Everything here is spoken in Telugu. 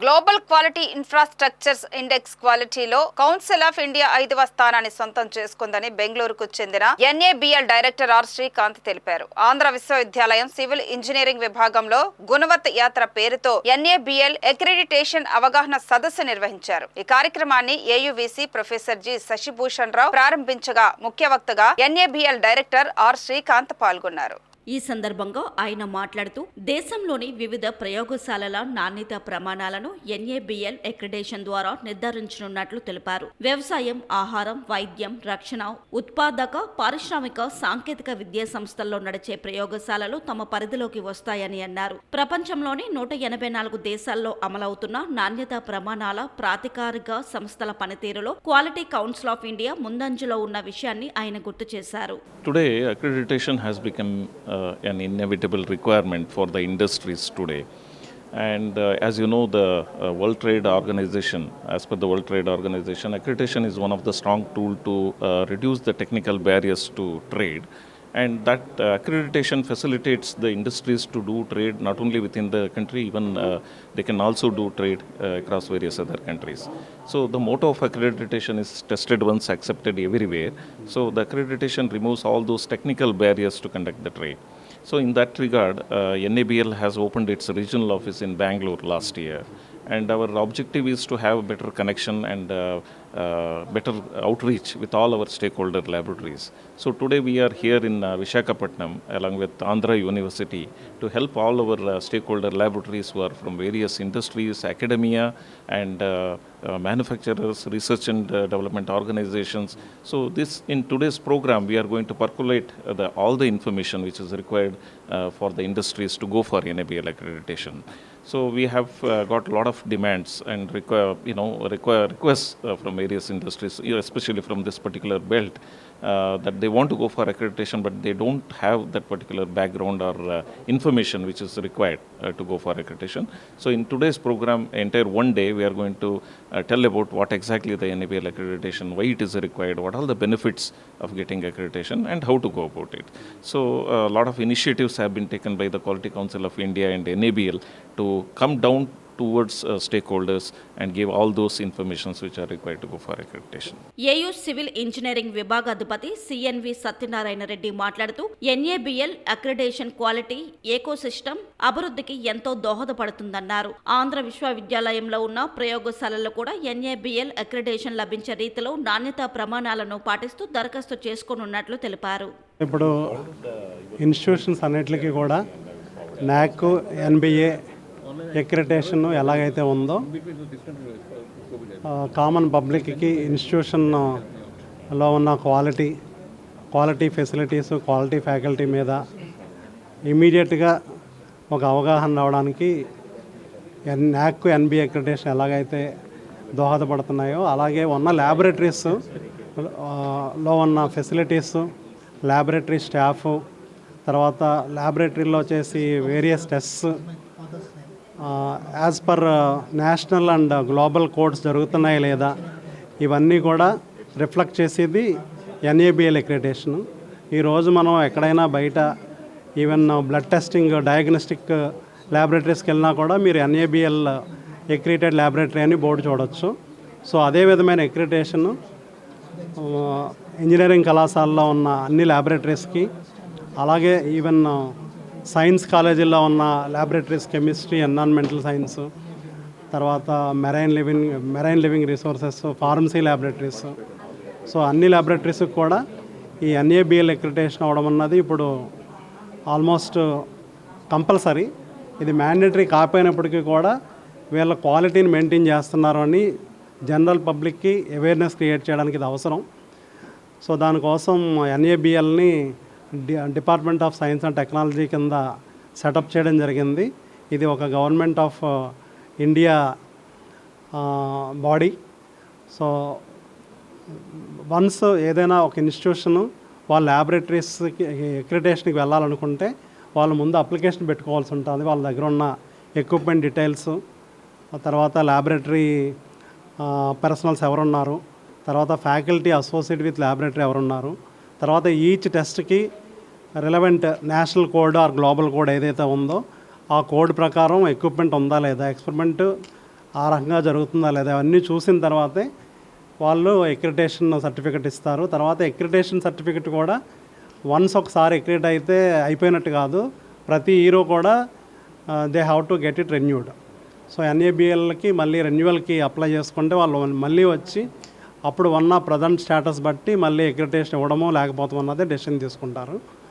గ్లోబల్ క్వాలిటీ ఇన్ఫ్రాస్ట్రక్చర్స్ ఇండెక్స్ క్వాలిటీలో కౌన్సిల్ ఆఫ్ ఇండియా 5వ స్థానాన్ని సొంతం చేసుకుందని బెంగళూరుకు చెందిన ఎన్ఏబిఎల్ డైరెక్టర్ ఆర్ శ్రీకాంత్ తెలిపారు. ఆంధ్ర విశ్వవిద్యాలయం సివిల్ ఇంజనీరింగ్ విభాగంలో గుణవత్ యాత్ర పేరుతో ఎన్ఏబిఎల్ అక్రిడిటేషన్ అవగాహన సదస్సు నిర్వహించారు. ఈ కార్యక్రమాన్ని ఏయువిసి ప్రొఫెసర్ జి శశిభూషణ్ రావు ప్రారంభించగా ముఖ్య వక్తగా ఎన్ఏబిఎల్ డైరెక్టర్ ఆర్ శ్రీకాంత్ పాల్గొన్నారు. ఈ సందర్భంగా ఆయన మాట్లాడుతూ దేశంలోని వివిధ ప్రయోగశాలల నాణ్యత ప్రమాణాలను ఎన్ఏబిఎల్ అక్రిడేషన్ ద్వారా నిర్ధారించనున్నట్లు తెలిపారు. వ్యవసాయం, ఆహారం, వైద్యం, రక్షణ, ఉత్పాదక, పారిశ్రామిక, సాంకేతిక విద్యా సంస్థల్లో నడిచే ప్రయోగశాలలు తమ పరిధిలోకి వస్తాయని అన్నారు. ప్రపంచంలోని 184 దేశాల్లో అమలవుతున్న నాణ్యత ప్రమాణాల ప్రాధికారిక సంస్థల పనితీరులో క్వాలిటీ కౌన్సిల్ ఆఫ్ ఇండియా ముందంజలో ఉన్న విషయాన్ని ఆయన గుర్తు చేశారు. Today, accreditation has become an inevitable requirement for the industries today. And as you know, the World Trade Organization, as per the World Trade Organization, accreditation is one of the strong tools to reduce the technical barriers to trade. And that accreditation facilitates the industries to do trade not only within the country, even they can also do trade across various other countries. So the motto of accreditation is tested once, accepted everywhere. So the accreditation removes all those technical barriers to conduct the trade. So in that regard, NABL has opened its regional office in Bangalore last year. And our objective is to have better connection and better outreach with all our stakeholder laboratories. So today we are here in Visakhapatnam along with Andhra University to help all our stakeholder laboratories who are from various industries, academia and manufacturers, research and development organizations. So this in today's program we are going to percolate all the information which is required for the industries to go for NABL accreditation. So we have got a lot of demands and requests from various industries, especially from this particular belt, that they want to go for accreditation, but they don't have that particular background or information which is required to go for accreditation. So in today's program, entire one day, we are going to tell about what exactly the NABL accreditation, why it is required, what are the benefits of getting accreditation, and how to go about it. So a lot of initiatives have been taken by the Quality Council of India and NABL to come down towards stakeholders and give all those informations which are required to go for accreditation. AU civil engineering విభాగాధిపతి సిఎన్వి సత్యనారాయణ రెడ్డి మాట్లాడుతూ ఎన్ఏబిఎల్ అక్రిడేషన్ క్వాలిటీ ఏకోసిస్టమ్ అభివృద్ధికి ఎంతో దోహదపడుతుందన్నారు. ఆంధ్ర విశ్వవిద్యాలయంలో ఉన్న ప్రయోగశాలల్లో కూడా ఎన్ఏబిఎల్ అక్రిడేషన్ లభించే రీతిలో నాణ్యతా ప్రమాణాలను పాటిస్తూ దరఖాస్తు చేసుకోనున్నట్లు తెలిపారు. ఇప్పుడు ఇన్స్టిట్యూషన్స్ అన్నిటికీ కూడా NAAC, NBA అక్రిడిటేషన్ ఎలాగైతే ఉందో కామన్ పబ్లిక్కి ఇన్స్టిట్యూషన్లో ఉన్న క్వాలిటీ ఫెసిలిటీస్, క్వాలిటీ ఫ్యాకల్టీ మీద ఇమీడియట్గా ఒక అవగాహన రావడానికి NAAC, NBA అక్రిడిటేషన్ ఎలాగైతే దోహదపడుతున్నాయో అలాగే ఉన్న ల్యాబొరేటరీస్లో ఉన్న ఫెసిలిటీస్, ల్యాబొరేటరీ స్టాఫ్, తర్వాత ల్యాబొరేటరీలో వచ్చేసి various tests as per national and global codes జరుగుతున్నాయి లేదా ఇవన్నీ కూడా రిఫ్లెక్ట్ చేసేది NABL అక్రిడిటేషన్. ఈరోజు మనం ఎక్కడైనా బయట ఈవెన్ బ్లడ్ టెస్టింగ్, డయాగ్నోస్టిక్ ల్యాబొరేటరీస్కి వెళ్ళినా కూడా మీరు NABL అక్రిడిటెడ్ ల్యాబొరేటరీ అని బోర్డు చూడవచ్చు. సో అదే విధమైన అక్రిడిటేషన్ ఇంజనీరింగ్ కళాశాలలో ఉన్న అన్ని ల్యాబొరేటరీస్కి, అలాగే ఈవెన్ సైన్స్ కాలేజీల్లో ఉన్న ల్యాబొరేటరీస్, కెమిస్ట్రీ, ఎన్విరాన్మెంటల్ సైన్స్, తర్వాత marine living resources, pharmacy laboratories, so అన్ని ల్యాబొరేటరీస్కి కూడా ఈ NABL అక్రిడిటేషన్ అవడం అన్నది ఇప్పుడు ఆల్మోస్ట్ కంపల్సరీ. ఇది మ్యాండేటరీ కాకపోయినప్పటికీ కూడా వీళ్ళ క్వాలిటీని మెయింటైన్ చేస్తున్నారు అని జనరల్ పబ్లిక్కి అవేర్నెస్ క్రియేట్ చేయడానికి ఇది అవసరం. సో దానికోసం NABLని department of science and technology కింద సెటప్ చేయడం జరిగింది. ఇది ఒక government of India body. So once ఏదైనా ఒక ఇన్స్టిట్యూషను వాళ్ళ ల్యాబొరేటరీస్కి అక్రిడిటేషన్కి వెళ్ళాలనుకుంటే వాళ్ళు ముందు అప్లికేషన్ పెట్టుకోవాల్సి ఉంటుంది. వాళ్ళ దగ్గర ఉన్న ఎక్విప్మెంట్ డీటెయిల్స్, తర్వాత ల్యాబొరేటరీ పర్సనల్స్ ఎవరున్నారు, తర్వాత ఫ్యాకల్టీ అసోసియేట్ విత్ ల్యాబొరేటరీ ఎవరున్నారు, తర్వాత ఈచ్ టెస్ట్కి relevant national code or global code ఏదైతే ఉందో ఆ కోడ్ ప్రకారం ఎక్విప్మెంట్ ఉందా లేదా, ఎక్స్పెరిమెంట్ ఆ రకంగా జరుగుతుందా లేదా అవన్నీ చూసిన తర్వాతే వాళ్ళు అక్రిడిటేషన్ సర్టిఫికెట్ ఇస్తారు. తర్వాత అక్రిడిటేషన్ సర్టిఫికెట్ కూడా వన్స్ ఒకసారి అక్రిడిట్ అయితే అయిపోయినట్టు కాదు, ప్రతి ఇయర్ కూడా they have to get it renewed. So ఎన్ఏబిఎల్కి మళ్ళీ రెన్యువల్కి అప్లై చేసుకుంటే వాళ్ళు మళ్ళీ వచ్చి అప్పుడు ఉన్న ప్రజెంట్ స్టేటస్ బట్టి మళ్ళీ అక్రిడిటేషన్ ఇవ్వడమో లేకపోతే అన్నదే డెసిషన్ తీసుకుంటారు.